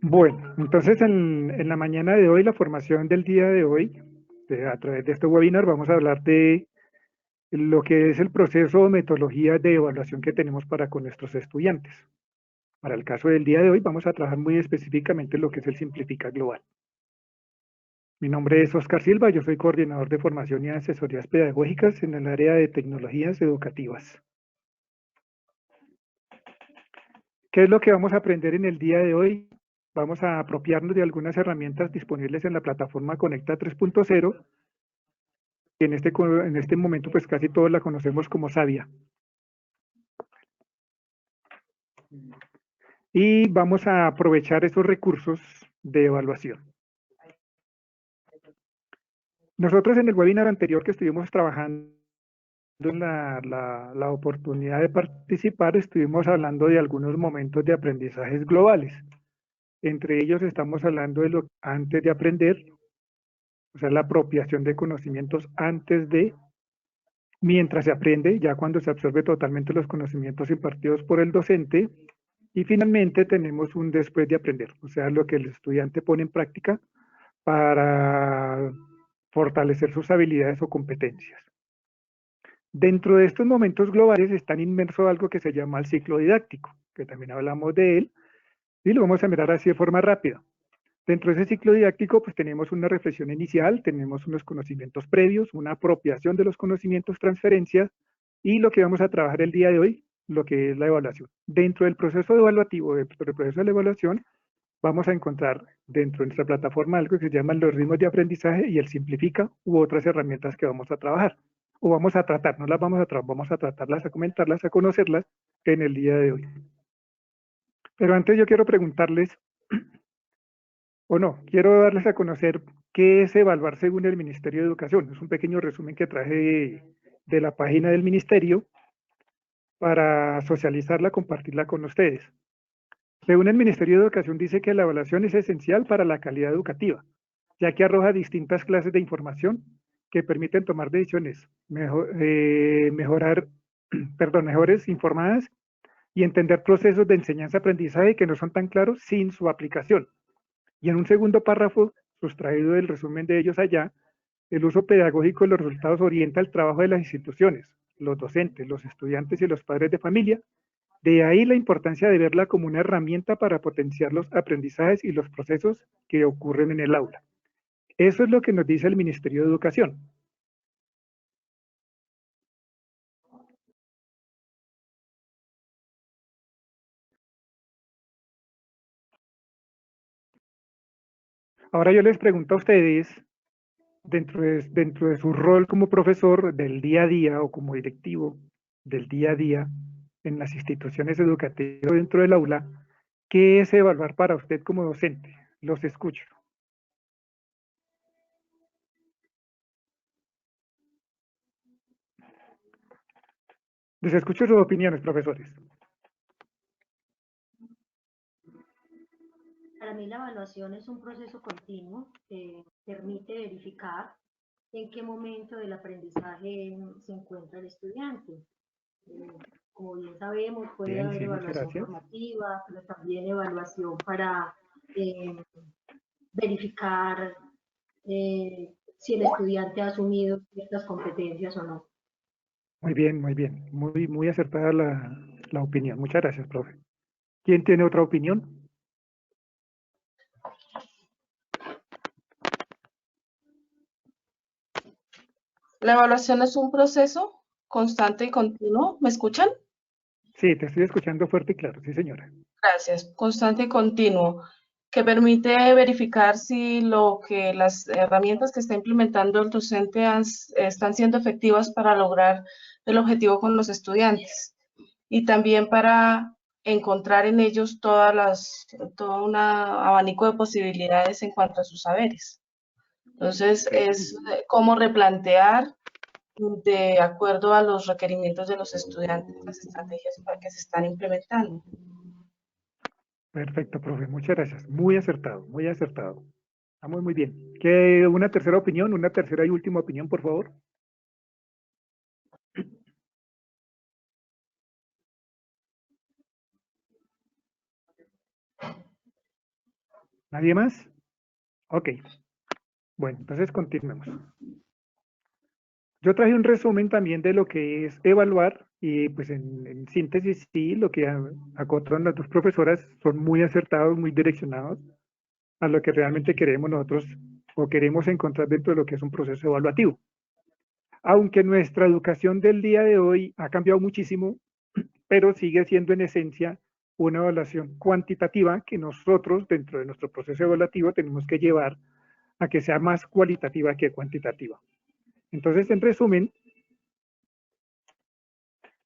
Bueno, entonces en la mañana de hoy, la formación del día de hoy, a través de este webinar, vamos a hablar de lo que es el proceso o metodología de evaluación que tenemos para con nuestros estudiantes. Para el caso del día de hoy, vamos a trabajar muy específicamente en lo que es el Simplifica Global. Mi nombre es Oscar Silva, yo soy coordinador de formación y asesorías pedagógicas en el área de tecnologías educativas. ¿Qué es lo que vamos a aprender en el día de hoy? Vamos a apropiarnos de algunas herramientas disponibles en la plataforma Conecta 3.0, y en este momento pues casi todos la conocemos como Sabia. Y vamos a aprovechar esos recursos de evaluación. Nosotros en el webinar anterior que estuvimos trabajando en la oportunidad de participar, estuvimos hablando de algunos momentos de aprendizajes globales. Entre ellos estamos hablando de lo antes de aprender, o sea, la apropiación de conocimientos antes de, mientras se aprende, ya cuando se absorbe totalmente los conocimientos impartidos por el docente, y finalmente tenemos un después de aprender, o sea, lo que el estudiante pone en práctica para fortalecer sus habilidades o competencias. Dentro de estos momentos globales están inmerso algo que se llama el ciclo didáctico, que también hablamos de él, y lo vamos a mirar así de forma rápida. Dentro de ese ciclo didáctico, pues tenemos una reflexión inicial, tenemos unos conocimientos previos, una apropiación de los conocimientos, transferencias, y lo que vamos a trabajar el día de hoy, lo que es la evaluación. Dentro del proceso evaluativo, dentro del proceso de la evaluación, vamos a encontrar dentro de nuestra plataforma algo que se llama los ritmos de aprendizaje y el Simplifica u otras herramientas que vamos a trabajar. O vamos a tratar, no las vamos a trabajar, vamos a tratarlas, a comentarlas, a conocerlas en el día de hoy. Pero antes yo quiero preguntarles, o no, quiero darles a conocer qué es evaluar según el Ministerio de Educación. Es un pequeño resumen que traje de la página del Ministerio para socializarla, compartirla con ustedes. Según el Ministerio de Educación dice que la evaluación es esencial para la calidad educativa, ya que arroja distintas clases de información que permiten tomar decisiones mejores informadas y entender procesos de enseñanza-aprendizaje que no son tan claros sin su aplicación. Y en un segundo párrafo, sustraído del resumen de ellos allá, el uso pedagógico de los resultados orienta el trabajo de las instituciones, los docentes, los estudiantes y los padres de familia. De ahí la importancia de verla como una herramienta para potenciar los aprendizajes y los procesos que ocurren en el aula. Eso es lo que nos dice el Ministerio de Educación. Ahora yo les pregunto a ustedes, dentro de su rol como profesor del día a día o como directivo del día a día en las instituciones educativas dentro del aula, ¿qué es evaluar para usted como docente? Los escucho. Les escucho sus opiniones, profesores. Para mí la evaluación es un proceso continuo que permite verificar en qué momento del aprendizaje se encuentra el estudiante. Como bien sabemos, puede Bien, haber sí, muchas evaluación gracias. formativa, pero también evaluación para verificar si el estudiante ha asumido ciertas competencias o no. Muy bien, muy bien. Muy acertada la opinión. Muchas gracias, profe. ¿Quién tiene otra opinión? La evaluación es un proceso constante y continuo. ¿Me escuchan? Sí, te estoy escuchando fuerte y claro, sí, señora. Gracias. Constante y continuo, que permite verificar si las herramientas que está implementando el docente están siendo efectivas para lograr el objetivo con los estudiantes y también para encontrar en ellos todo un abanico de posibilidades en cuanto a sus saberes. Entonces, es cómo replantear de acuerdo a los requerimientos de los estudiantes las estrategias para que se están implementando. Perfecto, profe. Muchas gracias. Muy acertado, muy acertado. Estamos muy bien. ¿Qué, una tercera opinión, una tercera y última opinión, por favor? ¿Nadie más? Ok. Bueno, entonces continuemos. Yo traje un resumen también de lo que es evaluar y pues en síntesis sí, lo que acotan las dos profesoras son muy acertados, muy direccionados a lo que realmente queremos nosotros o queremos encontrar dentro de lo que es un proceso evaluativo. Aunque nuestra educación del día de hoy ha cambiado muchísimo, pero sigue siendo en esencia una evaluación cuantitativa que nosotros dentro de nuestro proceso evaluativo tenemos que llevar a que sea más cualitativa que cuantitativa. Entonces, en resumen,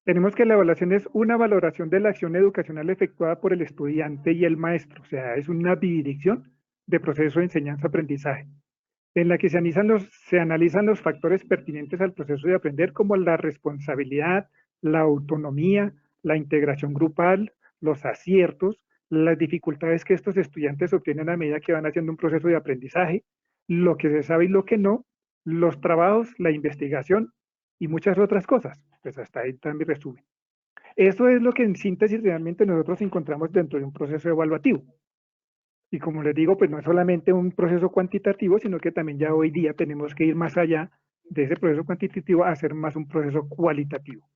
tenemos que la evaluación es una valoración de la acción educacional efectuada por el estudiante y el maestro, o sea, es una bidirección de proceso de enseñanza-aprendizaje, en la que se analizan los factores pertinentes al proceso de aprender, como la responsabilidad, la autonomía, la integración grupal, los aciertos, las dificultades que estos estudiantes obtienen a medida que van haciendo un proceso de aprendizaje, lo que se sabe y lo que no, los trabajos, la investigación y muchas otras cosas. Pues hasta ahí está mi resumen. Eso es lo que en síntesis realmente nosotros encontramos dentro de un proceso evaluativo. Y como les digo, pues no es solamente un proceso cuantitativo, sino que también ya hoy día tenemos que ir más allá de ese proceso cuantitativo a hacer más un proceso cualitativo,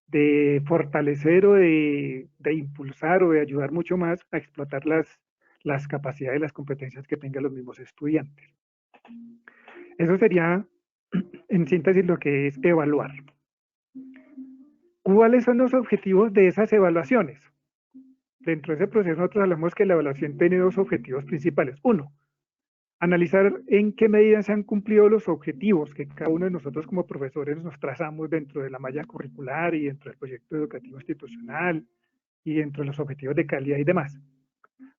de fortalecer o de impulsar o de ayudar mucho más a explotar las capacidades y las competencias que tengan los mismos estudiantes. Eso sería, en síntesis, lo que es evaluar. ¿Cuáles son los objetivos de esas evaluaciones? Dentro de ese proceso nosotros hablamos que la evaluación tiene dos objetivos principales. Uno, analizar en qué medida se han cumplido los objetivos que cada uno de nosotros como profesores nos trazamos dentro de la malla curricular y dentro del proyecto educativo institucional y dentro de los objetivos de calidad y demás,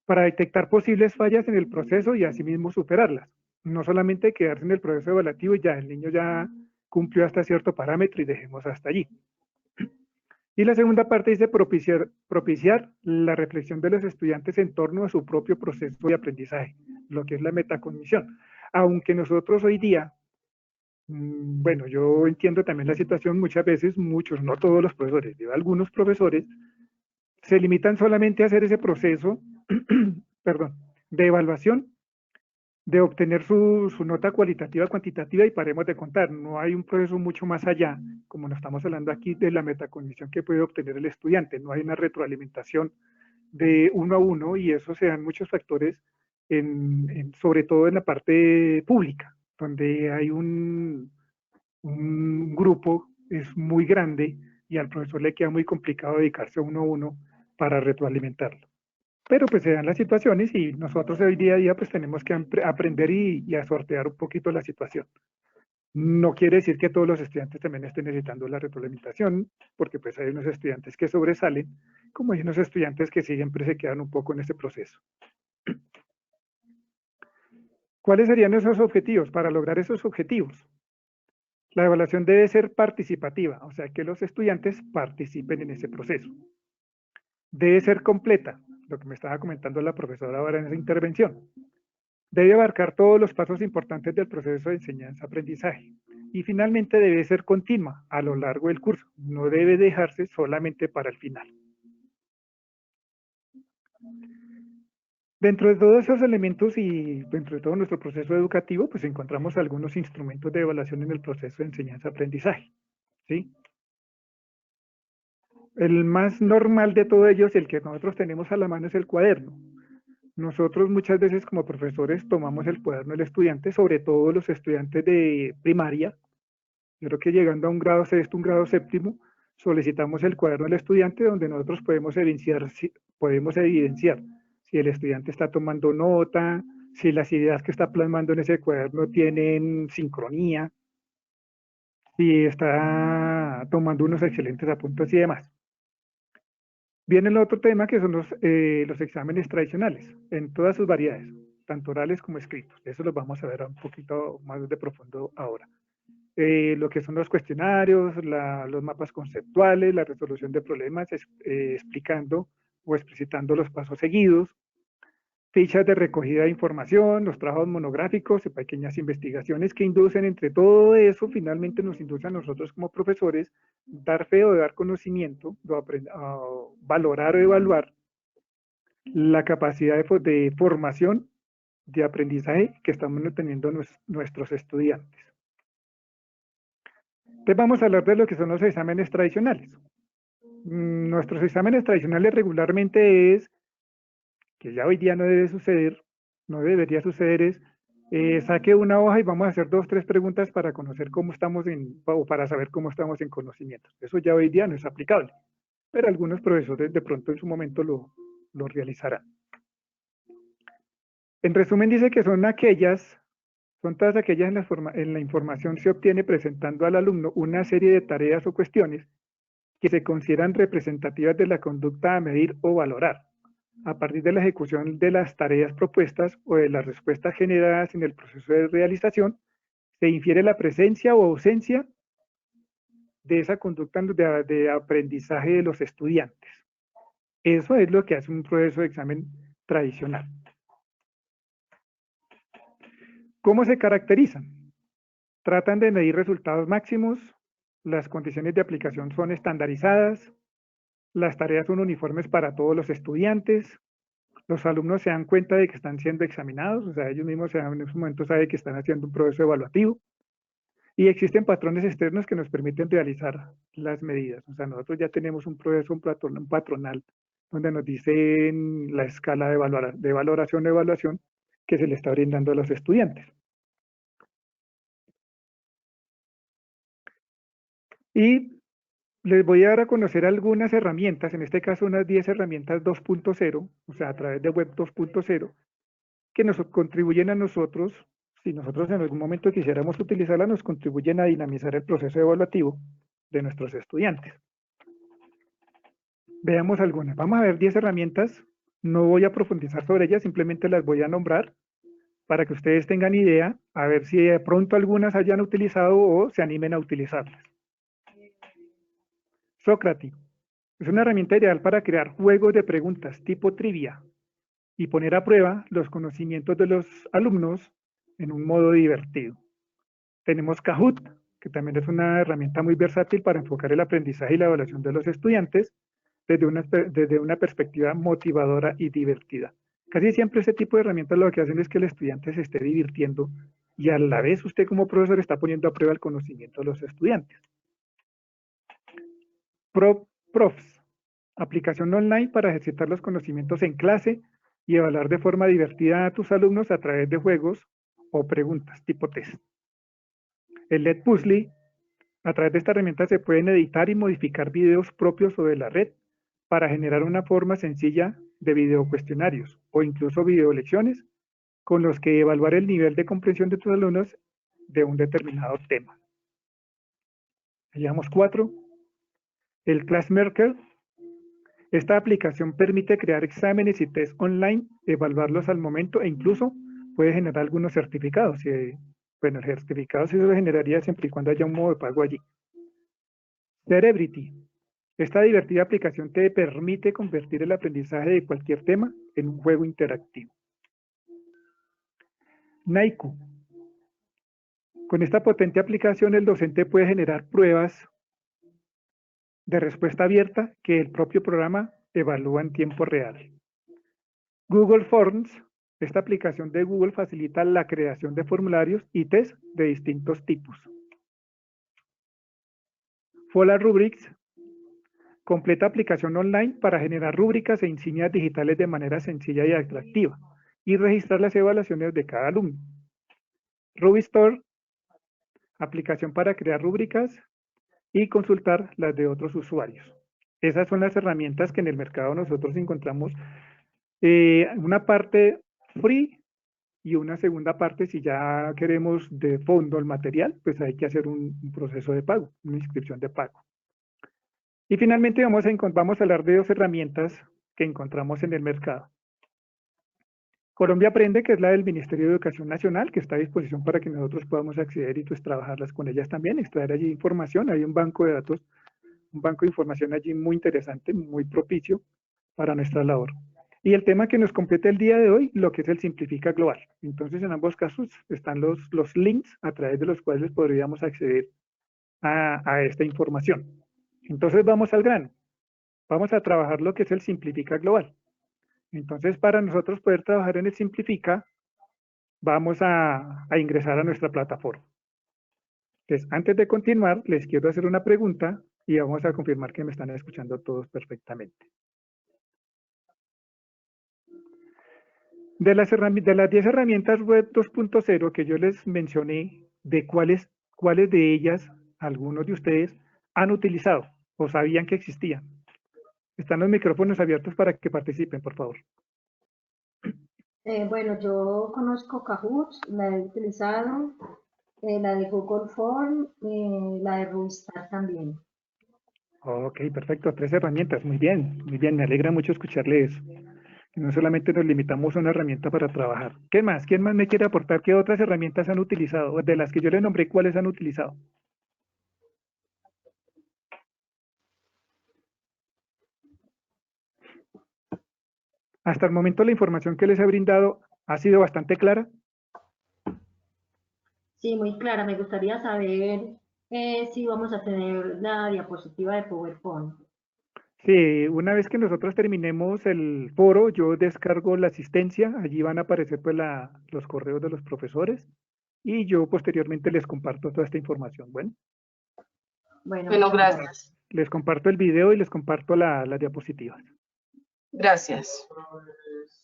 para detectar posibles fallas en el proceso y asimismo superarlas. No solamente quedarse en el proceso evaluativo y ya el niño ya cumplió hasta cierto parámetro y dejemos hasta allí. Y la segunda parte dice propiciar la reflexión de los estudiantes en torno a su propio proceso de aprendizaje, lo que es la metacognición. Aunque nosotros hoy día, bueno, yo entiendo también la situación, muchas veces, muchos, no todos los profesores, algunos profesores se limitan solamente a hacer ese proceso, perdón, de evaluación, de obtener su nota cualitativa, cuantitativa y paremos de contar. No hay un proceso mucho más allá, como nos estamos hablando aquí de la metacognición que puede obtener el estudiante. No hay una retroalimentación de uno a uno y eso se dan muchos factores, sobre todo en la parte pública, donde hay un grupo es muy grande y al profesor le queda muy complicado dedicarse uno a uno para retroalimentarlo. Pero pues se dan las situaciones y nosotros hoy día a día pues tenemos que aprender y a sortear un poquito la situación. No quiere decir que todos los estudiantes también estén necesitando la retroalimentación, porque pues hay unos estudiantes que sobresalen, como hay unos estudiantes que siempre se quedan un poco en ese proceso. ¿Cuáles serían esos objetivos? Para lograr esos objetivos, la evaluación debe ser participativa, o sea que los estudiantes participen en ese proceso. Debe ser completa, lo que me estaba comentando la profesora ahora en esa intervención. Debe abarcar todos los pasos importantes del proceso de enseñanza-aprendizaje. Y finalmente debe ser continua a lo largo del curso. No debe dejarse solamente para el final. Dentro de todos esos elementos y dentro de todo nuestro proceso educativo, pues encontramos algunos instrumentos de evaluación en el proceso de enseñanza-aprendizaje. ¿Sí? El más normal de todos ellos, el que nosotros tenemos a la mano, es el cuaderno. Nosotros muchas veces como profesores tomamos el cuaderno del estudiante, sobre todo los estudiantes de primaria. Yo creo que llegando a un grado sexto, un grado séptimo, solicitamos el cuaderno del estudiante donde nosotros podemos evidenciar si el estudiante está tomando nota, si las ideas que está plasmando en ese cuaderno tienen sincronía, si está tomando unos excelentes apuntes y demás. Viene el otro tema que son los exámenes tradicionales, en todas sus variedades, tanto orales como escritos. Eso los vamos a ver un poquito más de profundo ahora. Lo que son los cuestionarios, los mapas conceptuales, la resolución de problemas, explicando o explicitando los pasos seguidos, fichas de recogida de información, los trabajos monográficos y pequeñas investigaciones que inducen entre todo eso, finalmente nos inducen a nosotros como profesores dar fe o dar conocimiento, valorar o evaluar la capacidad de formación de aprendizaje que estamos teniendo nuestros estudiantes. Entonces vamos a hablar de lo que son los exámenes tradicionales. Nuestros exámenes tradicionales regularmente es, que ya hoy día no debe suceder, no debería suceder, es saque una hoja y vamos a hacer 2, 3 preguntas para conocer cómo estamos o para saber cómo estamos en conocimiento. Eso ya hoy día no es aplicable, pero algunos profesores de pronto en su momento lo realizarán. En resumen dice que son todas aquellas en la información se obtiene presentando al alumno una serie de tareas o cuestiones que se consideran representativas de la conducta a medir o valorar, a partir de la ejecución de las tareas propuestas o de las respuestas generadas en el proceso de realización, se infiere la presencia o ausencia de esa conducta de aprendizaje de los estudiantes. Eso es lo que hace un proceso de examen tradicional. ¿Cómo se caracterizan? Tratan de medir resultados máximos, las condiciones de aplicación son estandarizadas, las tareas son uniformes para todos los estudiantes, los alumnos se dan cuenta de que están siendo examinados, o sea, ellos mismos en ese momento saben que están haciendo un proceso evaluativo, y existen patrones externos que nos permiten realizar las medidas. O sea, nosotros ya tenemos un proceso, un patronal, donde nos dicen la escala de valoración o evaluación que se le está brindando a los estudiantes. Y les voy a dar a conocer algunas herramientas, en este caso unas 10 herramientas 2.0, o sea, a través de Web 2.0, que nos contribuyen a nosotros, si nosotros en algún momento quisiéramos utilizarla, nos contribuyen a dinamizar el proceso evaluativo de nuestros estudiantes. Veamos algunas. Vamos a ver 10 herramientas, no voy a profundizar sobre ellas, simplemente las voy a nombrar para que ustedes tengan idea, a ver si de pronto algunas hayan utilizado o se animen a utilizarlas. Socrative es una herramienta ideal para crear juegos de preguntas tipo trivia y poner a prueba los conocimientos de los alumnos en un modo divertido. Tenemos Kahoot, que también es una herramienta muy versátil para enfocar el aprendizaje y la evaluación de los estudiantes desde una perspectiva motivadora y divertida. Casi siempre este tipo de herramientas lo que hacen es que el estudiante se esté divirtiendo y a la vez usted como profesor está poniendo a prueba el conocimiento de los estudiantes. Profs, aplicación online para ejercitar los conocimientos en clase y evaluar de forma divertida a tus alumnos a través de juegos o preguntas tipo test. El LED Puzzle, a través de esta herramienta se pueden editar y modificar videos propios o de la red para generar una forma sencilla de video cuestionarios o incluso video lecciones con los que evaluar el nivel de comprensión de tus alumnos de un determinado tema. Llevamos 4. El Classmaker. Esta aplicación permite crear exámenes y test online, evaluarlos al momento e incluso puede generar algunos certificados. Bueno, el certificado sí se lo generaría siempre y cuando haya un modo de pago allí. Cerebrity. Esta divertida aplicación te permite convertir el aprendizaje de cualquier tema en un juego interactivo. Naiku. Con esta potente aplicación el docente puede generar pruebas de respuesta abierta que el propio programa evalúa en tiempo real. Google Forms. Esta aplicación de Google facilita la creación de formularios y test de distintos tipos. Fola Rubrics. Completa aplicación online para generar rúbricas e insignias digitales de manera sencilla y atractiva y registrar las evaluaciones de cada alumno. Rubistore, aplicación para crear rúbricas y consultar las de otros usuarios. Esas son las herramientas que en el mercado nosotros encontramos una parte free y una segunda parte si ya queremos de fondo el material, pues hay que hacer un proceso de pago, una inscripción de pago. Y finalmente vamos a hablar de 2 herramientas que encontramos en el mercado. Colombia Aprende, que es la del Ministerio de Educación Nacional, que está a disposición para que nosotros podamos acceder y pues trabajarlas con ellas también, extraer allí información. Hay un banco de datos, un banco de información allí muy interesante, muy propicio para nuestra labor. Y el tema que nos compete el día de hoy, lo que es el Simplifica Global. Entonces, en ambos casos están los links a través de los cuales podríamos acceder a esta información. Entonces, vamos al grano. Vamos a trabajar lo que es el Simplifica Global. Entonces, para nosotros poder trabajar en el Simplifica, vamos a ingresar a nuestra plataforma. Entonces, antes de continuar, les quiero hacer una pregunta y vamos a confirmar que me están escuchando todos perfectamente. De las 10 herramientas web 2.0 que yo les mencioné, ¿de cuáles de ellas algunos de ustedes han utilizado o sabían que existían? Están los micrófonos abiertos para que participen, por favor. Bueno, yo conozco Kahoot, la he utilizado, la de Google Form, la de Rubistar también. Ok, perfecto, 3 herramientas, muy bien, me alegra mucho escucharle eso. No solamente nos limitamos a una herramienta para trabajar. ¿Qué más? ¿Quién más me quiere aportar qué otras herramientas han utilizado? De las que yo le nombré, ¿cuáles han utilizado? Hasta el momento la información que les he brindado ha sido bastante clara. Sí, muy clara. Me gustaría saber si vamos a tener la diapositiva de PowerPoint. Sí, una vez que nosotros terminemos el foro, yo descargo la asistencia, allí van a aparecer pues los correos de los profesores y yo posteriormente les comparto toda esta información. Bueno, Bueno, Bueno, muchas gracias. gracias. les comparto el video y les comparto las diapositivas. Gracias.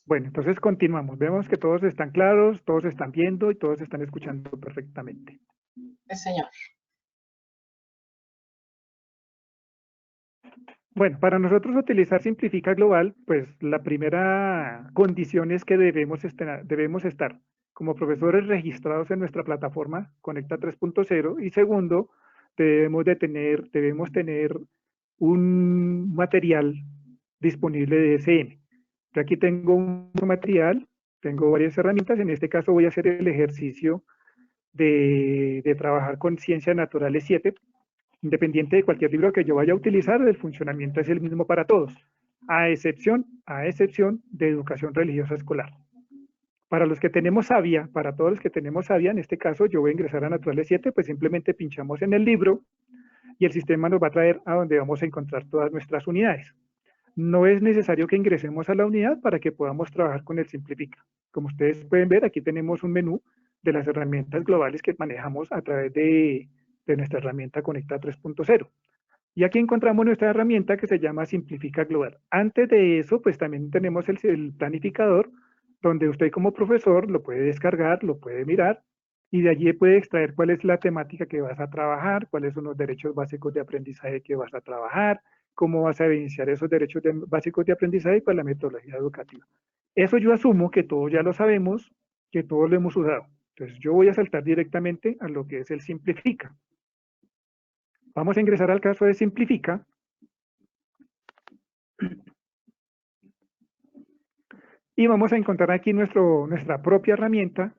Bueno, entonces continuamos. Vemos que todos están claros, todos están viendo y todos están escuchando perfectamente. Sí, señor. Bueno, para nosotros utilizar Simplifica Global, pues la primera condición es que debemos estar como profesores registrados en nuestra plataforma Conecta 3.0 y segundo, debemos tener un material disponible de SM. Yo aquí tengo un material, tengo varias herramientas, en este caso voy a hacer el ejercicio de trabajar con Ciencias Naturales 7, independiente de cualquier libro que yo vaya a utilizar, el funcionamiento es el mismo para todos, a excepción de educación religiosa escolar. Para los que tenemos Savia, para todos los que tenemos Savia, en este caso yo voy a ingresar a Naturales 7, pues simplemente pinchamos en el libro y el sistema nos va a traer a donde vamos a encontrar todas nuestras unidades. No es necesario que ingresemos a la unidad para que podamos trabajar con el Simplifica. Como ustedes pueden ver, aquí tenemos un menú de las herramientas globales que manejamos a través de nuestra herramienta Conecta 3.0. Y aquí encontramos nuestra herramienta que se llama Simplifica Global. Antes de eso, pues también tenemos el planificador, donde usted como profesor lo puede descargar, lo puede mirar, y de allí puede extraer cuál es la temática que vas a trabajar, cuáles son los derechos básicos de aprendizaje que vas a trabajar, cómo vas a evidenciar esos derechos básicos de aprendizaje y pues la metodología educativa. Eso yo asumo que todos ya lo sabemos, que todos lo hemos usado. Entonces yo voy a saltar directamente a lo que es el Simplifica. Vamos a ingresar al caso de Simplifica. Y vamos a encontrar aquí nuestra propia herramienta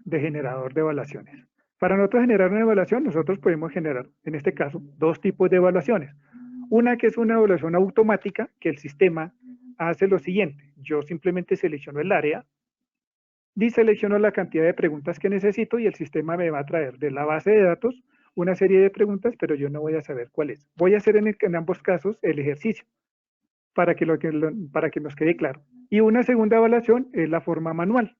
de generador de evaluaciones. Para nosotros generar una evaluación, nosotros podemos generar, en este caso, dos tipos de evaluaciones. Una que es una evaluación automática, que el sistema hace lo siguiente. Yo simplemente selecciono el área y selecciono la cantidad de preguntas que necesito y el sistema me va a traer de la base de datos una serie de preguntas, pero yo no voy a saber cuál es. Voy a hacer en ambos casos el ejercicio para que nos quede claro. Y una segunda evaluación es la forma manual.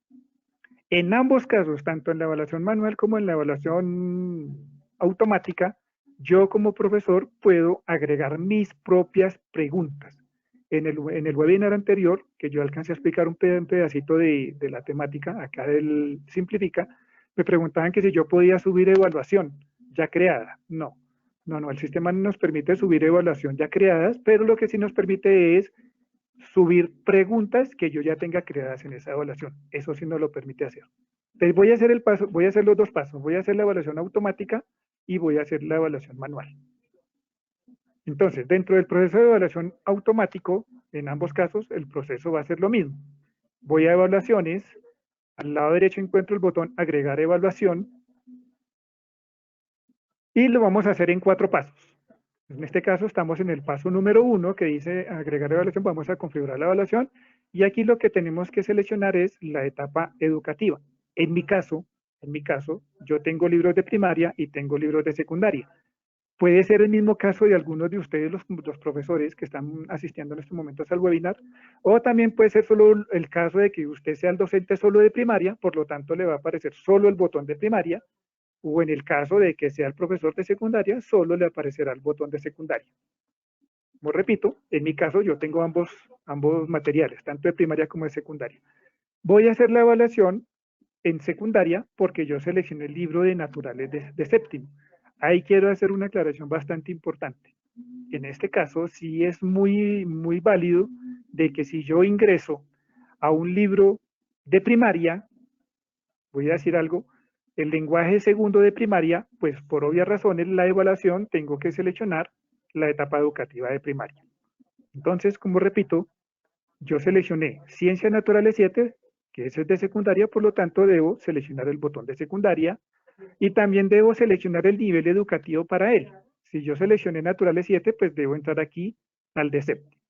En ambos casos, tanto en la evaluación manual como en la evaluación automática, yo como profesor puedo agregar mis propias preguntas. En el webinar anterior, que yo alcancé a explicar un pedacito de la temática, acá del Simplifica, me preguntaban que si yo podía subir evaluación ya creada. No, el sistema no nos permite subir evaluación ya creadas, pero lo que sí nos permite es subir preguntas que yo ya tenga creadas en esa evaluación. Eso sí nos lo permite hacer. Entonces voy a hacer los dos pasos. Voy a hacer la evaluación automática y voy a hacer la evaluación manual. Entonces, dentro del proceso de evaluación automático, en ambos casos, el proceso va a ser lo mismo. Voy a evaluaciones, al lado derecho encuentro el botón agregar evaluación y lo vamos a hacer en 4 pasos. En este caso estamos en el paso número 1 que dice agregar evaluación, vamos a configurar la evaluación y aquí lo que tenemos que seleccionar es la etapa educativa. En mi caso, yo tengo libros de primaria y tengo libros de secundaria. Puede ser el mismo caso de algunos de ustedes, los profesores que están asistiendo en estos momentos al webinar, o también puede ser solo el caso de que usted sea el docente solo de primaria, por lo tanto le va a aparecer solo el botón de primaria, o en el caso de que sea el profesor de secundaria, solo le aparecerá el botón de secundaria. Como repito, en mi caso yo tengo ambos materiales, tanto de primaria como de secundaria. Voy a hacer la evaluación en secundaria porque yo seleccioné el libro de naturales de séptimo. Ahí quiero hacer una aclaración bastante importante. En este caso sí es muy válido de que si yo ingreso a un libro de primaria, voy a decir algo, el lenguaje segundo de primaria, pues por obvias razones la evaluación tengo que seleccionar la etapa educativa de primaria. Entonces, como repito, yo seleccioné Ciencias Naturales 7, que ese es de secundaria, por lo tanto debo seleccionar el botón de secundaria y también debo seleccionar el nivel educativo para él. Si yo seleccioné Naturales 7, pues debo entrar aquí al de séptimo.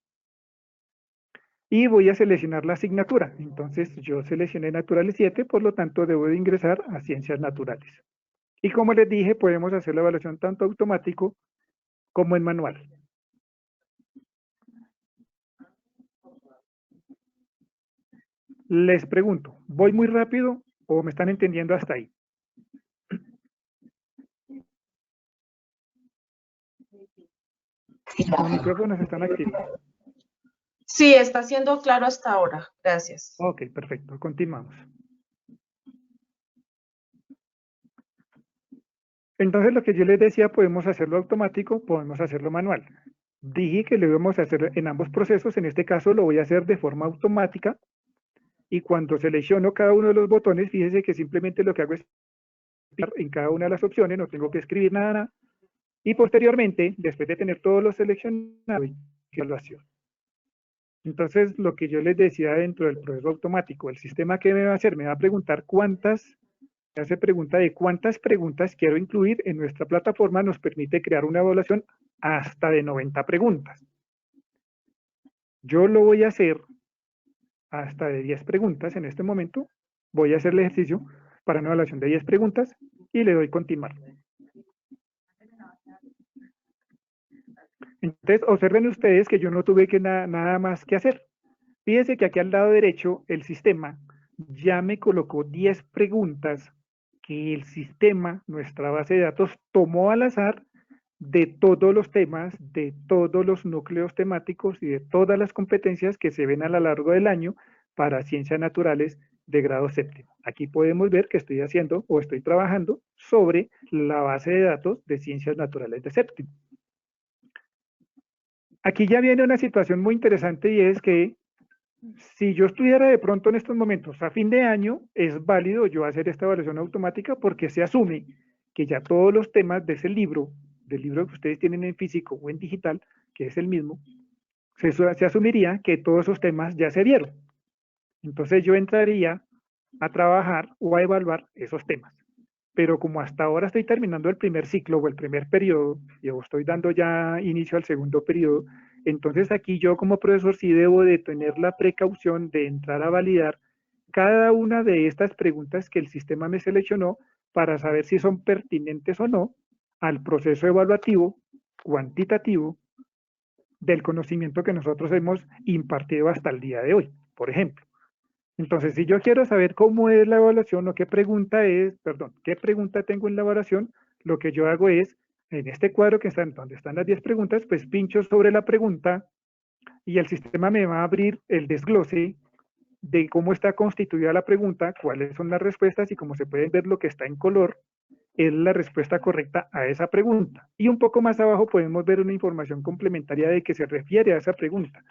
Y voy a seleccionar la asignatura. Entonces yo seleccioné Naturales 7, por lo tanto debo de ingresar a Ciencias Naturales. Y como les dije, podemos hacer la evaluación tanto automático como en manual. Les pregunto, ¿voy muy rápido o me están entendiendo hasta ahí? Los micrófonos están activos. Sí, está siendo claro hasta ahora. Gracias. Ok, perfecto. Continuamos. Entonces, lo que yo les decía, podemos hacerlo automático, podemos hacerlo manual. Dije que lo íbamos a hacer en ambos procesos. En este caso, lo voy a hacer de forma automática. Y cuando selecciono cada uno de los botones, fíjense que simplemente lo que hago es en cada una de las opciones, no tengo que escribir nada. Y posteriormente, después de tener todos los seleccionados, evaluación. Entonces, lo que yo les decía dentro del proceso automático, el sistema que me va a hacer, me va a preguntar hace pregunta de cuántas preguntas quiero incluir en nuestra plataforma, nos permite crear una evaluación hasta de 90 preguntas. Yo lo voy a hacer hasta de 10 preguntas en este momento. Voy a hacer el ejercicio para una evaluación de 10 preguntas y le doy continuar. Entonces, observen ustedes que yo no tuve nada más que hacer. Fíjense que aquí al lado derecho el sistema ya me colocó 10 preguntas que el sistema, nuestra base de datos, tomó al azar de todos los temas, de todos los núcleos temáticos y de todas las competencias que se ven a lo largo del año para ciencias naturales de grado séptimo. Aquí podemos ver que estoy haciendo o estoy trabajando sobre la base de datos de ciencias naturales de séptimo. Aquí ya viene una situación muy interesante y es que si yo estuviera de pronto en estos momentos a fin de año, es válido yo hacer esta evaluación automática porque se asume que ya todos los temas de ese libro, del libro que ustedes tienen en físico o en digital, que es el mismo, se asumiría que todos esos temas ya se vieron. Entonces yo entraría a trabajar o a evaluar esos temas. Pero como hasta ahora estoy terminando el primer ciclo o el primer periodo, y estoy dando ya inicio al segundo periodo, entonces aquí yo como profesor sí debo de tener la precaución de entrar a validar cada una de estas preguntas que el sistema me seleccionó para saber si son pertinentes o no al proceso evaluativo cuantitativo del conocimiento que nosotros hemos impartido hasta el día de hoy, por ejemplo. Entonces, si yo quiero saber cómo es la evaluación o qué pregunta tengo en la evaluación, lo que yo hago es, en este cuadro que está donde están las 10 preguntas, pues pincho sobre la pregunta y el sistema me va a abrir el desglose de cómo está constituida la pregunta, cuáles son las respuestas y como se pueden ver lo que está en color es la respuesta correcta a esa pregunta. Y un poco más abajo podemos ver una información complementaria de que se refiere a esa pregunta.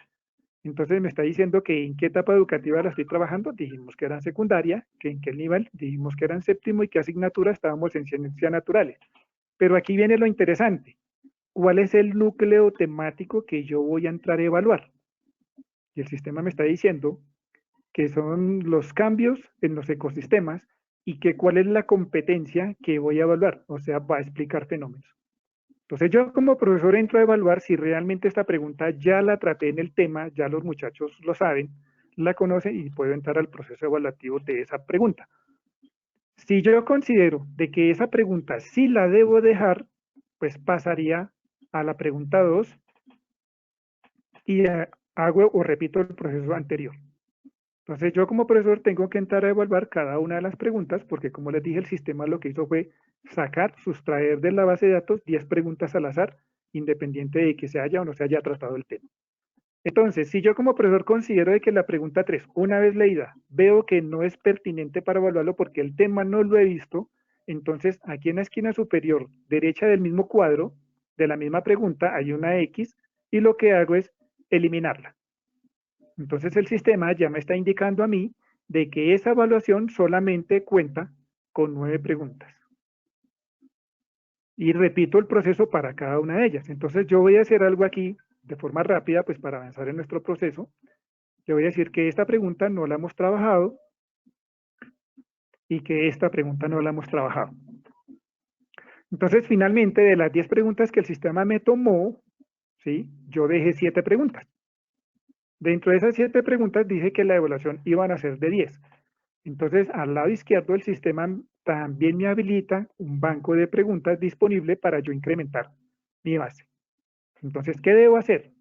Entonces me está diciendo que en qué etapa educativa la estoy trabajando, dijimos que era en secundaria, que en qué nivel, dijimos que era en séptimo y qué asignatura estábamos en ciencias naturales. Pero aquí viene lo interesante, ¿cuál es el núcleo temático que yo voy a entrar a evaluar? Y el sistema me está diciendo que son los cambios en los ecosistemas y que cuál es la competencia que voy a evaluar, o sea, va a explicar fenómenos. Entonces yo como profesor entro a evaluar si realmente esta pregunta ya la traté en el tema, ya los muchachos lo saben, la conocen y puedo entrar al proceso evaluativo de esa pregunta. Si yo considero de que esa pregunta sí la debo dejar, pues pasaría a la pregunta 2 y hago o repito el proceso anterior. Entonces yo como profesor tengo que entrar a evaluar cada una de las preguntas porque como les dije el sistema lo que hizo fue sacar, sustraer de la base de datos 10 preguntas al azar independiente de que se haya o no se haya tratado el tema. Entonces, si yo como profesor considero de que la pregunta 3, una vez leída, veo que no es pertinente para evaluarlo porque el tema no lo he visto, entonces aquí en la esquina superior derecha del mismo cuadro, de la misma pregunta, hay una X y lo que hago es eliminarla. Entonces el sistema ya me está indicando a mí de que esa evaluación solamente cuenta con 9 preguntas. Y repito el proceso para cada una de ellas. Entonces yo voy a hacer algo aquí de forma rápida, pues para avanzar en nuestro proceso. Le voy a decir que esta pregunta no la hemos trabajado y que esta pregunta no la hemos trabajado. Entonces, finalmente, de las 10 preguntas que el sistema me tomó, ¿sí? Yo dejé 7 preguntas. Dentro de esas 7 preguntas dije que la evaluación iban a ser de 10. Entonces, al lado izquierdo, el sistema también me habilita un banco de preguntas disponible para yo incrementar mi base. Entonces, ¿qué debo hacer?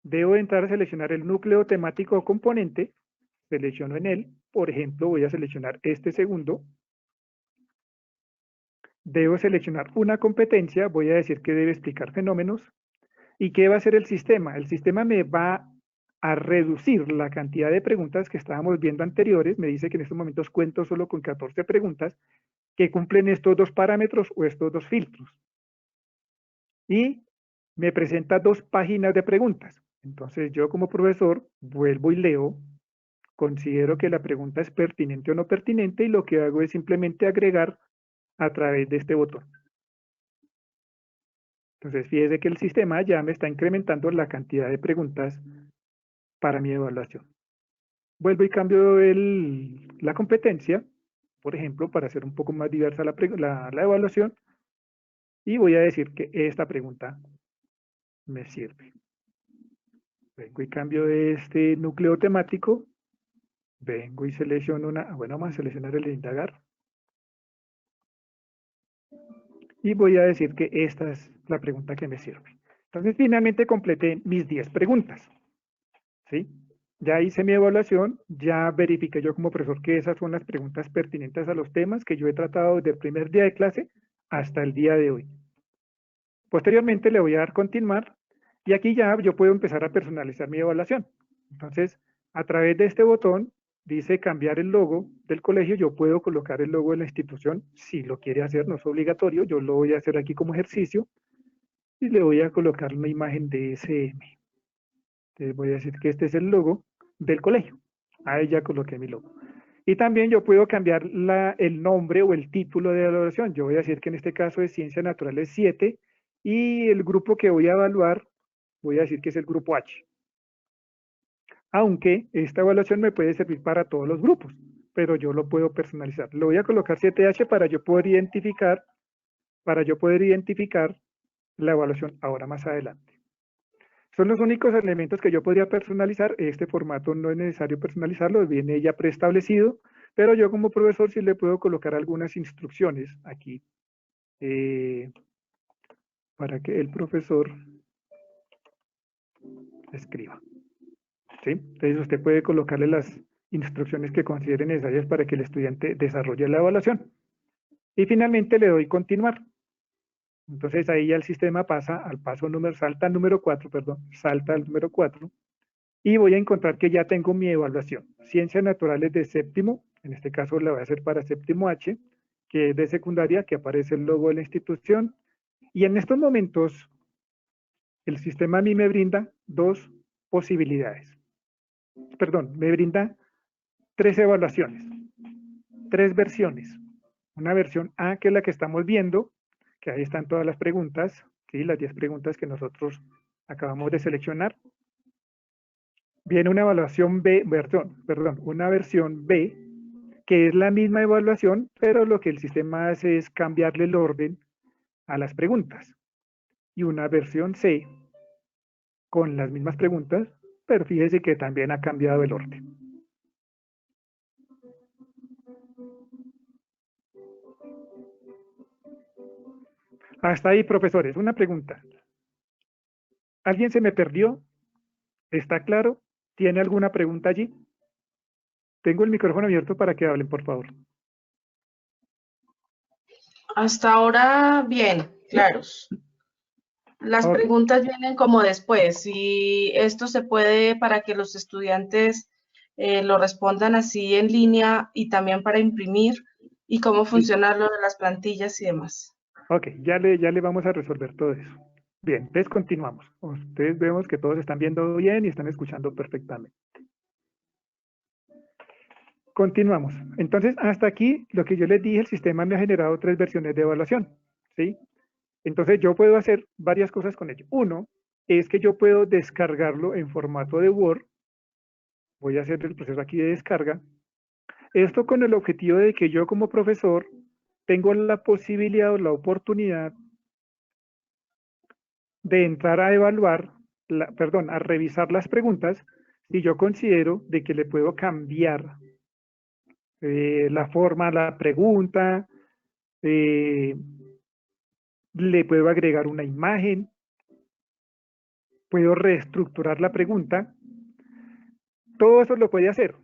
Debo entrar a seleccionar el núcleo temático o componente, selecciono en él, por ejemplo, voy a seleccionar este segundo. Debo seleccionar una competencia, voy a decir que debe explicar fenómenos. ¿Y qué va a hacer el sistema? El sistema me va a reducir la cantidad de preguntas que estábamos viendo anteriores. Me dice que en estos momentos cuento solo con 14 preguntas que cumplen estos dos parámetros o estos dos filtros. Y me presenta 2 páginas de preguntas. Entonces yo como profesor vuelvo y leo, considero que la pregunta es pertinente o no pertinente y lo que hago es simplemente agregar a través de este botón. Entonces fíjese que el sistema ya me está incrementando la cantidad de preguntas para mi evaluación. Vuelvo y cambio la competencia, por ejemplo, para hacer un poco más diversa la evaluación, y voy a decir que esta pregunta me sirve. Vengo y cambio este núcleo temático, vengo y selecciono bueno, vamos a seleccionar el de indagar, y voy a decir que esta es la pregunta que me sirve. Entonces finalmente completé mis 10 preguntas, ¿sí? Ya hice mi evaluación, ya verifiqué yo como profesor que esas son las preguntas pertinentes a los temas que yo he tratado desde el primer día de clase hasta el día de hoy. Posteriormente le voy a dar continuar y aquí ya yo puedo empezar a personalizar mi evaluación. Entonces, a través de este botón, dice cambiar el logo del colegio, yo puedo colocar el logo de la institución, si lo quiere hacer, no es obligatorio, yo lo voy a hacer aquí como ejercicio y le voy a colocar una imagen de SM. Entonces voy a decir que este es el logo del colegio. Ahí ya coloqué mi logo. Y también yo puedo cambiar el nombre o el título de la evaluación. Yo voy a decir que en este caso es Ciencias Naturales 7 y el grupo que voy a evaluar, voy a decir que es el grupo H. Aunque esta evaluación me puede servir para todos los grupos, pero yo lo puedo personalizar. Le voy a colocar 7H para yo poder identificar la evaluación ahora más adelante. Son los únicos elementos que yo podría personalizar. Este formato no es necesario personalizarlo, viene ya preestablecido, pero yo como profesor sí le puedo colocar algunas instrucciones aquí para que el profesor escriba. ¿Sí? Entonces usted puede colocarle las instrucciones que considere necesarias para que el estudiante desarrolle la evaluación. Y finalmente le doy continuar. Entonces ahí ya el sistema pasa al paso salta al número 4, salta al número 4. Y voy a encontrar que ya tengo mi evaluación. Ciencias naturales de séptimo, en este caso la voy a hacer para séptimo H, que es de secundaria, que aparece el logo de la institución. Y en estos momentos, el sistema a mí me brinda 2 posibilidades. Perdón, me brinda 3 evaluaciones, 3 versiones. Una versión A, que es la que estamos viendo, que ahí están todas las preguntas, ¿sí? Las 10 preguntas que nosotros acabamos de seleccionar. Viene una evaluación B, una versión B, que es la misma evaluación, pero lo que el sistema hace es cambiarle el orden a las preguntas. Y una versión C, con las mismas preguntas, pero fíjese que también ha cambiado el orden. Hasta ahí, profesores. Una pregunta. ¿Alguien se me perdió? ¿Está claro? ¿Tiene alguna pregunta allí? Tengo el micrófono abierto para que hablen, por favor. Hasta ahora, bien, claros. Las Ok, preguntas vienen como después y esto se puede para que los estudiantes lo respondan así en línea y también para imprimir y cómo sí. funciona lo de las plantillas y demás. Ok, ya le vamos a resolver todo eso. Bien, entonces continuamos. Ustedes vemos que todos están viendo bien y están escuchando perfectamente. Continuamos. Entonces, hasta aquí, lo que yo les dije, el sistema me ha generado 3 versiones de evaluación, ¿sí? Entonces, yo puedo hacer varias cosas con ello. Uno, es que yo puedo descargarlo en formato de Word. Voy a hacer el proceso aquí de descarga. Esto con el objetivo de que yo como profesor tengo la posibilidad o la oportunidad de entrar a evaluar, perdón, a revisar las preguntas si yo considero de que le puedo cambiar la forma a la pregunta, le puedo agregar una imagen, puedo reestructurar la pregunta. Todo eso lo puede hacer.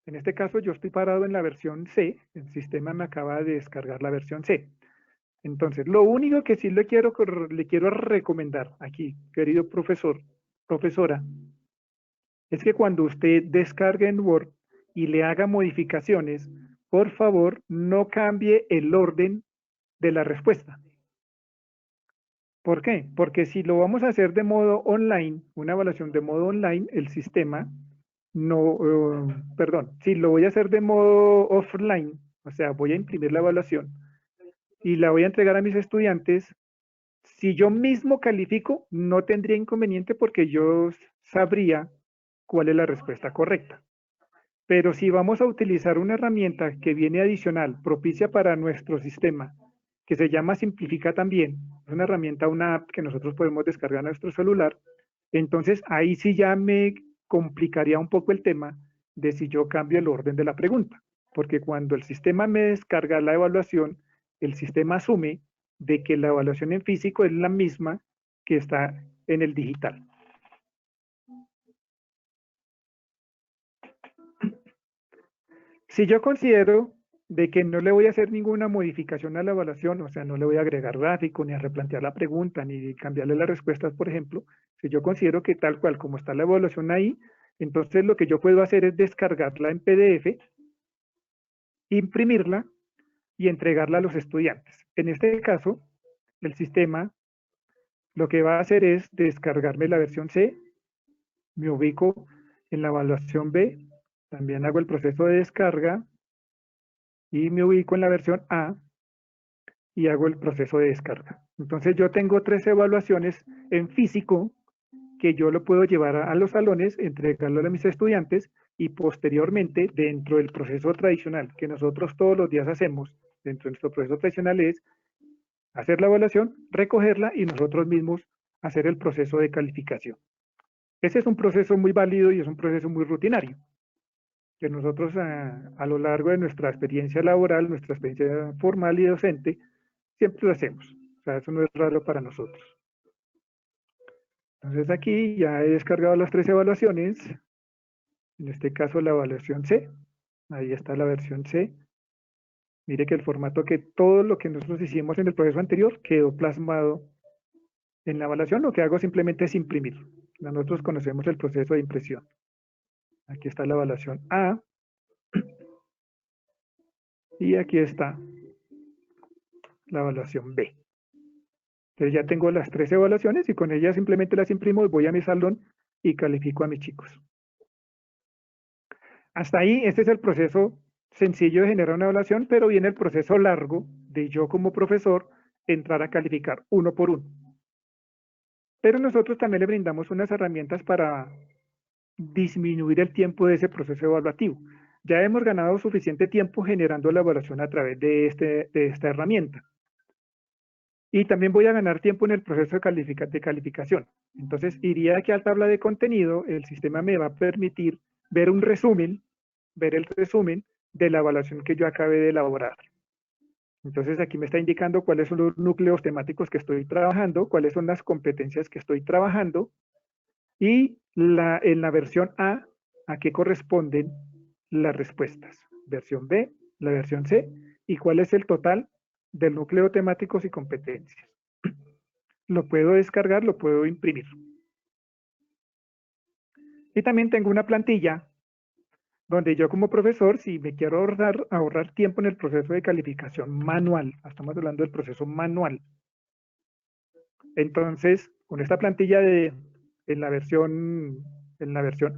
En este caso yo estoy parado en la versión C, el sistema me acaba de descargar la versión C. Entonces, lo único que sí le quiero recomendar aquí, querido profesor, profesora, es que cuando usted descargue en Word y le haga modificaciones, por favor, no cambie el orden de la respuesta. ¿Por qué? Porque si lo vamos a hacer de modo online, una evaluación de modo online, el sistema no, perdón, si lo voy a hacer de modo offline, o sea, voy a imprimir la evaluación y la voy a entregar a mis estudiantes, si yo mismo califico, no tendría inconveniente porque yo sabría cuál es la respuesta correcta. Pero si vamos a utilizar una herramienta que viene adicional, propicia para nuestro sistema, que se llama Simplifica también, es una herramienta, una app que nosotros podemos descargar a nuestro celular, entonces ahí sí ya me complicaría un poco el tema de si yo cambio el orden de la pregunta, porque cuando el sistema me descarga la evaluación, el sistema asume de que la evaluación en físico es la misma que está en el digital. Si yo considero de que no le voy a hacer ninguna modificación a la evaluación, o sea, no le voy a agregar gráfico, ni a replantear la pregunta, ni cambiarle las respuestas, por ejemplo, si yo considero que tal cual como está la evaluación ahí, entonces lo que yo puedo hacer es descargarla en PDF, imprimirla y entregarla a los estudiantes. En este caso, el sistema lo que va a hacer es descargarme la versión C, me ubico en la evaluación B, también hago el proceso de descarga y me ubico en la versión A y hago el proceso de descarga. Entonces yo tengo 3 evaluaciones en físico que yo lo puedo llevar a los salones, entregarlo a mis estudiantes y posteriormente dentro del proceso tradicional que nosotros todos los días hacemos, dentro de nuestro proceso tradicional es hacer la evaluación, recogerla y nosotros mismos hacer el proceso de calificación. Ese es un proceso muy válido y es un proceso muy rutinario, que nosotros a lo largo de nuestra experiencia laboral, nuestra experiencia formal y docente, siempre lo hacemos. O sea, eso no es raro para nosotros. Entonces aquí ya he descargado las 3 evaluaciones, en este caso la evaluación C, ahí está la versión C. Mire que el formato que todo lo que nosotros hicimos en el proceso anterior quedó plasmado en la evaluación, lo que hago simplemente es imprimir. Nosotros conocemos el proceso de impresión. Aquí está la evaluación A y aquí está la evaluación B. Entonces ya tengo las 3 evaluaciones y con ellas simplemente las imprimo y voy a mi salón y califico a mis chicos. Hasta ahí, este es el proceso sencillo de generar una evaluación, pero viene el proceso largo de yo como profesor entrar a calificar uno por uno. Pero nosotros también le brindamos unas herramientas para disminuir el tiempo de ese proceso evaluativo. Ya hemos ganado suficiente tiempo generando la evaluación a través de esta herramienta. Y también voy a ganar tiempo en el proceso de calificación. Entonces, iría aquí a la tabla de contenido, el sistema me va a permitir ver un resumen, ver el resumen de la evaluación que yo acabé de elaborar. Entonces aquí me está indicando cuáles son los núcleos temáticos que estoy trabajando, cuáles son las competencias que estoy trabajando y en la versión a qué corresponden las respuestas. Versión B, la versión C y cuál es el total del núcleo temáticos y competencias. Lo puedo descargar, lo puedo imprimir. Y también tengo una plantilla donde yo como profesor, si me quiero ahorrar tiempo en el proceso de calificación manual, estamos hablando del proceso manual, entonces con esta plantilla en la versión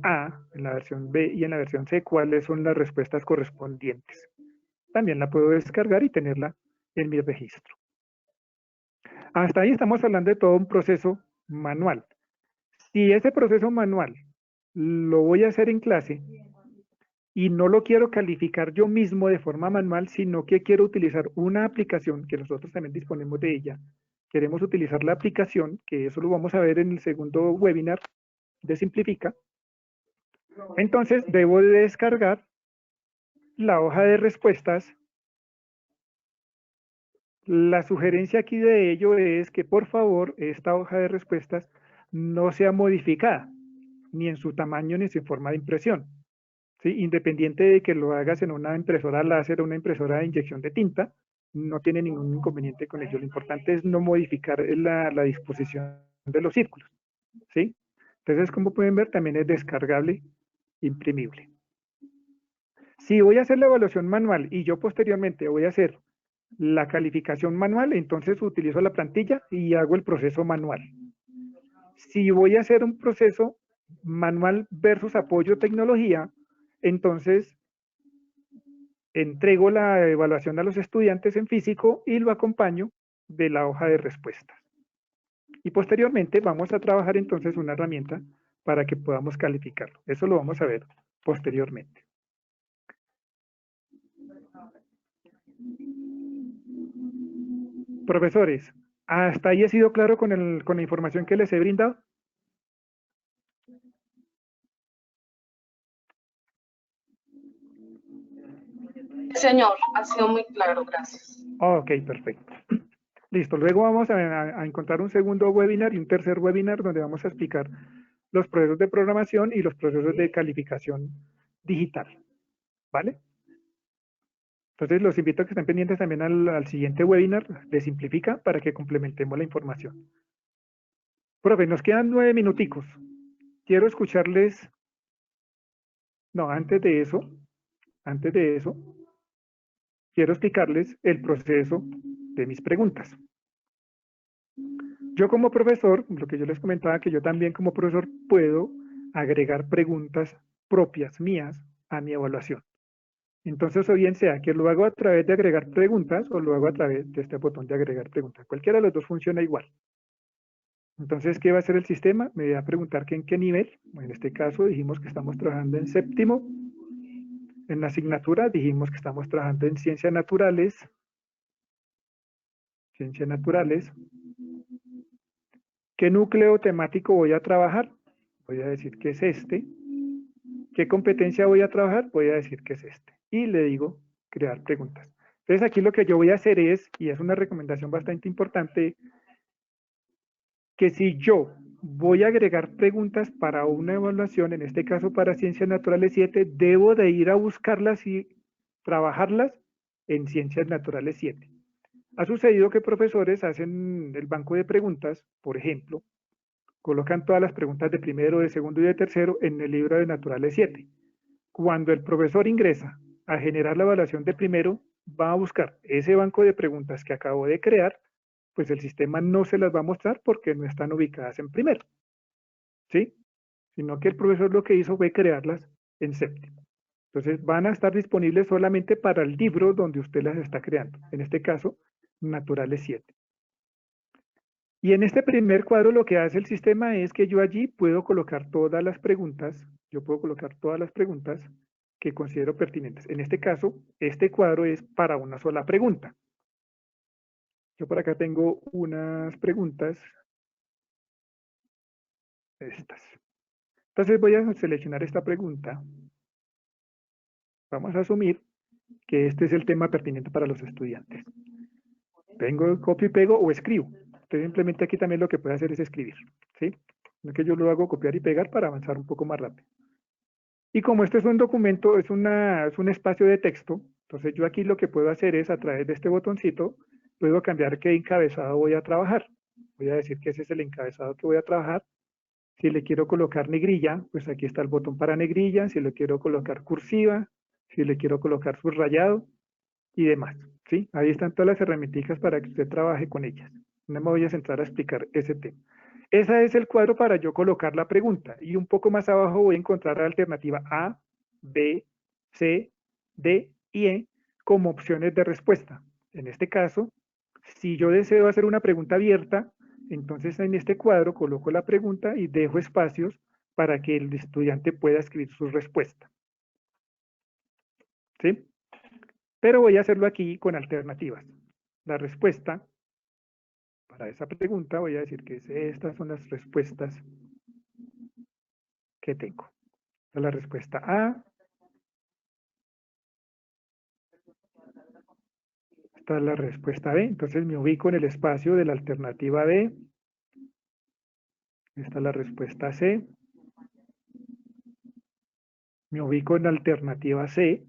A, en la versión B y en la versión C, cuáles son las respuestas correspondientes. También la puedo descargar y tenerla en mi registro. Hasta ahí estamos hablando de todo un proceso manual. Si ese proceso manual lo voy a hacer en clase, y no lo quiero calificar yo mismo de forma manual, sino que quiero utilizar una aplicación que nosotros también disponemos de ella. Queremos utilizar la aplicación, que eso lo vamos a ver en el segundo webinar de Simplifica. Entonces debo de descargar la hoja de respuestas. La sugerencia aquí de ello es que por favor esta hoja de respuestas no sea modificada, ni en su tamaño ni en su forma de impresión. ¿Sí? Independiente de que lo hagas en una impresora láser o una impresora de inyección de tinta, no tiene ningún inconveniente con ello. Lo importante es no modificar la disposición de los círculos. ¿Sí? Entonces, como pueden ver, también es descargable, imprimible. Si voy a hacer la evaluación manual y yo posteriormente voy a hacer la calificación manual, entonces utilizo la plantilla y hago el proceso manual. Si voy a hacer un proceso manual versus apoyo tecnología, entonces entrego la evaluación a los estudiantes en físico y lo acompaño de la hoja de respuestas. Y posteriormente vamos a trabajar entonces una herramienta para que podamos calificarlo. Eso lo vamos a ver posteriormente. Profesores, ¿hasta ahí he sido claro con la información que les he brindado? Señor, ha sido muy claro, gracias. Ok, perfecto. Listo, luego vamos a encontrar un segundo webinar y un tercer webinar donde vamos a explicar los procesos de programación y los procesos de calificación digital. ¿Vale? Entonces los invito a que estén pendientes también al siguiente webinar de Simplifica para que complementemos la información. Profe, nos quedan 9 minuticos. Quiero escucharles. No, antes de eso, quiero explicarles el proceso de mis preguntas. Yo como profesor, lo que yo les comentaba, que yo también como profesor puedo agregar preguntas propias mías a mi evaluación. Entonces, o bien sea que lo hago a través de agregar preguntas o lo hago a través de este botón de agregar preguntas. Cualquiera de los dos funciona igual. Entonces, ¿qué va a hacer el sistema? Me va a preguntar que en qué nivel. En este caso dijimos que estamos trabajando en séptimo. En la asignatura dijimos que estamos trabajando en ciencias naturales. Ciencias naturales. ¿Qué núcleo temático voy a trabajar? Voy a decir que es este. ¿Qué competencia voy a trabajar? Voy a decir que es este. Y le digo crear preguntas. Entonces aquí lo que yo voy a hacer es, y es una recomendación bastante importante, que si yo voy a agregar preguntas para una evaluación, en este caso para Ciencias Naturales 7, debo de ir a buscarlas y trabajarlas en Ciencias Naturales 7. Ha sucedido que profesores hacen el banco de preguntas, por ejemplo, colocan todas las preguntas de primero, de segundo y de tercero en el libro de Naturales 7. Cuando el profesor ingresa a generar la evaluación de primero, va a buscar ese banco de preguntas que acabo de crear, pues el sistema no se las va a mostrar porque no están ubicadas en primero, ¿sí? Sino que el profesor lo que hizo fue crearlas en séptimo. Entonces van a estar disponibles solamente para el libro donde usted las está creando, en este caso, Naturales 7. Y en este primer cuadro lo que hace el sistema es que yo allí puedo colocar todas las preguntas, que considero pertinentes. En este caso, este cuadro es para una sola pregunta. Yo por acá tengo unas preguntas, estas. Entonces voy a seleccionar esta pregunta. Vamos a asumir que este es el tema pertinente para los estudiantes. Vengo, copio y pego o escribo. Entonces simplemente aquí también lo que puede hacer es escribir, ¿sí? No es que yo lo hago copiar y pegar para avanzar un poco más rápido. Y como este es un documento, es un espacio de texto, entonces yo aquí lo que puedo hacer es a través de este botoncito, puedo cambiar qué encabezado voy a trabajar. Voy a decir que ese es el encabezado que voy a trabajar. Si le quiero colocar negrilla, pues aquí está el botón para negrilla. Si le quiero colocar cursiva, si le quiero colocar subrayado y demás, ¿sí? Ahí están todas las herramientas para que usted trabaje con ellas. No me voy a centrar a explicar ese tema. Ese es el cuadro para yo colocar la pregunta. Y un poco más abajo voy a encontrar la alternativa A, B, C, D y E como opciones de respuesta. En este caso, si yo deseo hacer una pregunta abierta, entonces en este cuadro coloco la pregunta y dejo espacios para que el estudiante pueda escribir su respuesta. ¿Sí? Pero voy a hacerlo aquí con alternativas. La respuesta para esa pregunta voy a decir que estas son las respuestas que tengo. Esta es la respuesta A. Esta es la respuesta B. Entonces me ubico en el espacio de la alternativa B. Esta es la respuesta C. Me ubico en la alternativa C.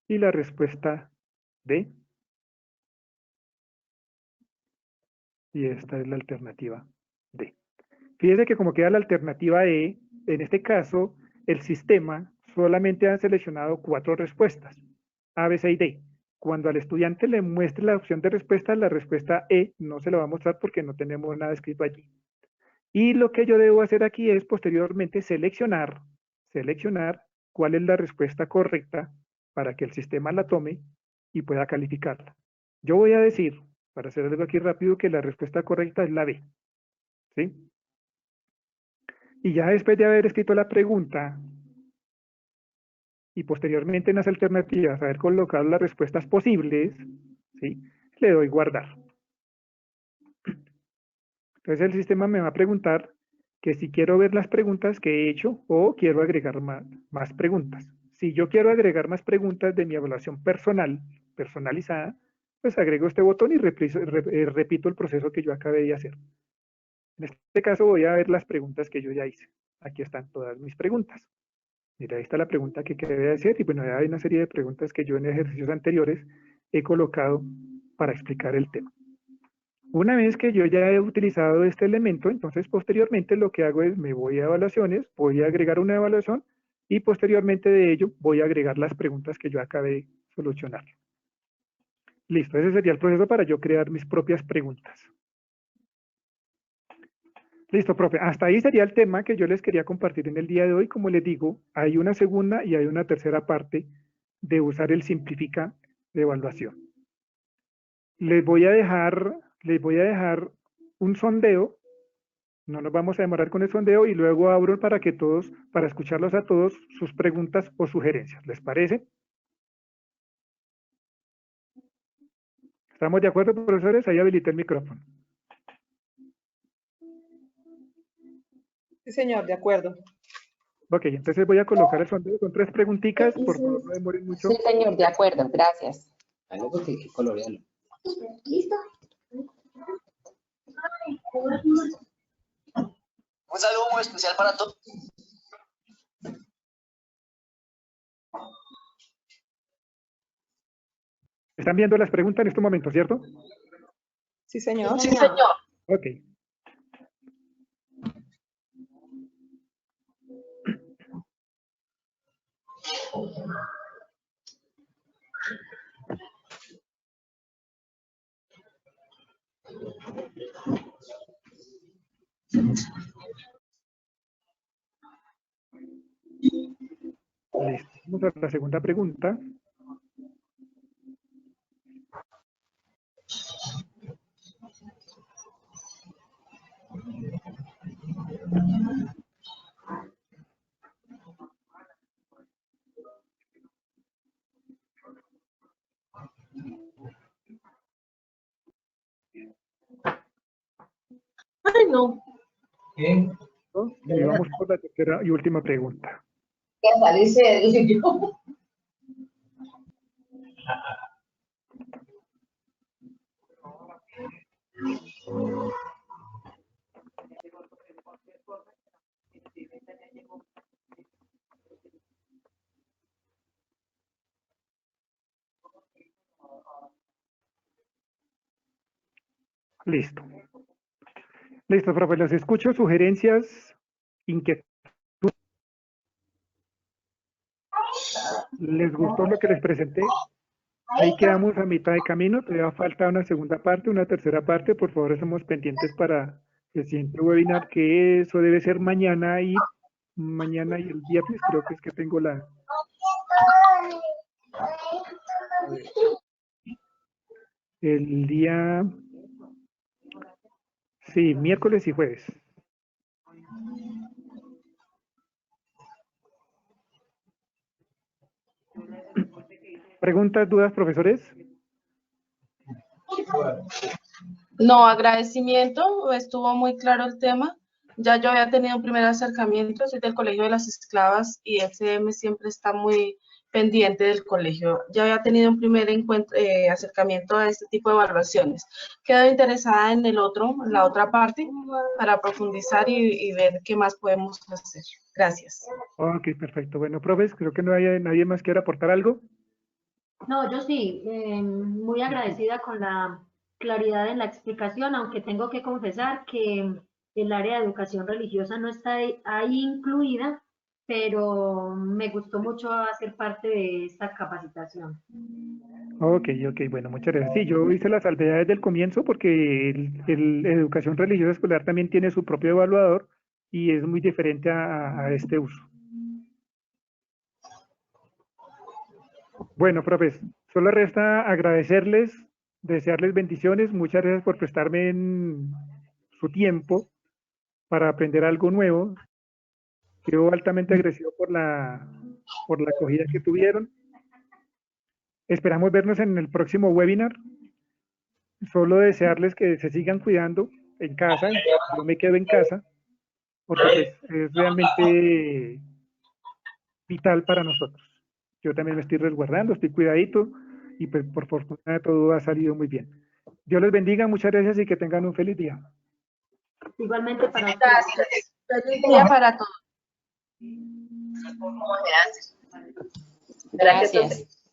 Y la respuesta D. Y esta es la alternativa D. Fíjense que como queda la alternativa E, en este caso, el sistema solamente ha seleccionado 4 respuestas, A, B, C y D. Cuando al estudiante le muestre la opción de respuesta, la respuesta E no se la va a mostrar porque no tenemos nada escrito allí. Y lo que yo debo hacer aquí es posteriormente seleccionar cuál es la respuesta correcta para que el sistema la tome y pueda calificarla. Yo voy a decir, para hacer algo aquí rápido, que la respuesta correcta es la B. ¿Sí? Y ya después de haber escrito la pregunta y posteriormente en las alternativas haber colocado las respuestas posibles, ¿sí? Le doy guardar. Entonces el sistema me va a preguntar que si quiero ver las preguntas que he hecho o quiero agregar más preguntas. Si yo quiero agregar más preguntas de mi evaluación personalizada, pues agrego este botón y repito el proceso que yo acabé de hacer. En este caso voy a ver las preguntas que yo ya hice. Aquí están todas mis preguntas. Mira, ahí está la pregunta que acabé de hacer y bueno, hay una serie de preguntas que yo en ejercicios anteriores he colocado para explicar el tema. Una vez que yo ya he utilizado este elemento, entonces posteriormente lo que hago es me voy a evaluaciones, voy a agregar una evaluación y posteriormente de ello voy a agregar las preguntas que yo acabé de solucionar. Listo, ese sería el proceso para yo crear mis propias preguntas. Listo, profe. Hasta ahí sería el tema que yo les quería compartir en el día de hoy. Como les digo, hay una segunda y hay una tercera parte de usar el simplifica de evaluación. Les voy a dejar un sondeo. No nos vamos a demorar con el sondeo y luego abro para escucharlos a todos sus preguntas o sugerencias. ¿Les parece? ¿Estamos de acuerdo, profesores? Ahí habilité el micrófono. Sí, señor, de acuerdo. Ok, entonces voy a colocar el sondeo con 3 preguntitas, por favor no demoren mucho. Sí, señor, de acuerdo, gracias. Algo porque hay que colorearlo. ¿Listo? Un saludo muy especial para todos. ¿Están viendo las preguntas en este momento, cierto? Sí, señor. Sí, señor. Ok. Listo. Vamos a la segunda pregunta. Ay, no. ¿Qué? Y vamos por la tercera y última pregunta. Que salirse del yo. Listo. Listo, profe, los escucho, sugerencias, inquietudes. ¿Les gustó lo que les presenté? Ahí quedamos a mitad de camino, todavía falta una segunda parte, una tercera parte. Por favor, estamos pendientes para el siguiente webinar, que eso debe ser mañana y el viernes, creo que es que tengo el día, sí, miércoles y jueves. ¿Preguntas, dudas, profesores? No, agradecimiento, estuvo muy claro el tema. Ya yo había tenido un primer acercamiento, soy del Colegio de las Esclavas y SM siempre está muy pendiente del colegio. Ya había tenido un primer acercamiento a este tipo de evaluaciones. Quedo interesada en el otro, en la otra parte, para profundizar y ver qué más podemos hacer. Gracias. Ok, perfecto. Bueno, profes, creo que no hay nadie más que quiera aportar algo. No, yo sí, muy agradecida con la claridad en la explicación, aunque tengo que confesar que el área de educación religiosa no está ahí incluida, pero me gustó mucho hacer parte de esta capacitación. Ok, bueno, muchas gracias. Sí, yo hice las salvedades del comienzo porque educación religiosa escolar también tiene su propio evaluador y es muy diferente a este uso. Bueno, profes, solo resta agradecerles, desearles bendiciones. Muchas gracias por prestarme su tiempo para aprender algo nuevo. Quedo altamente agradecido por la acogida que tuvieron. Esperamos vernos en el próximo webinar. Solo desearles que se sigan cuidando en casa. Yo me quedo en casa porque pues, es realmente vital para nosotros. Yo también me estoy resguardando, estoy cuidadito y pues por fortuna todo ha salido muy bien. Dios les bendiga, muchas gracias y que tengan un feliz día. Igualmente para ustedes. Gracias. Feliz día para todos. Gracias.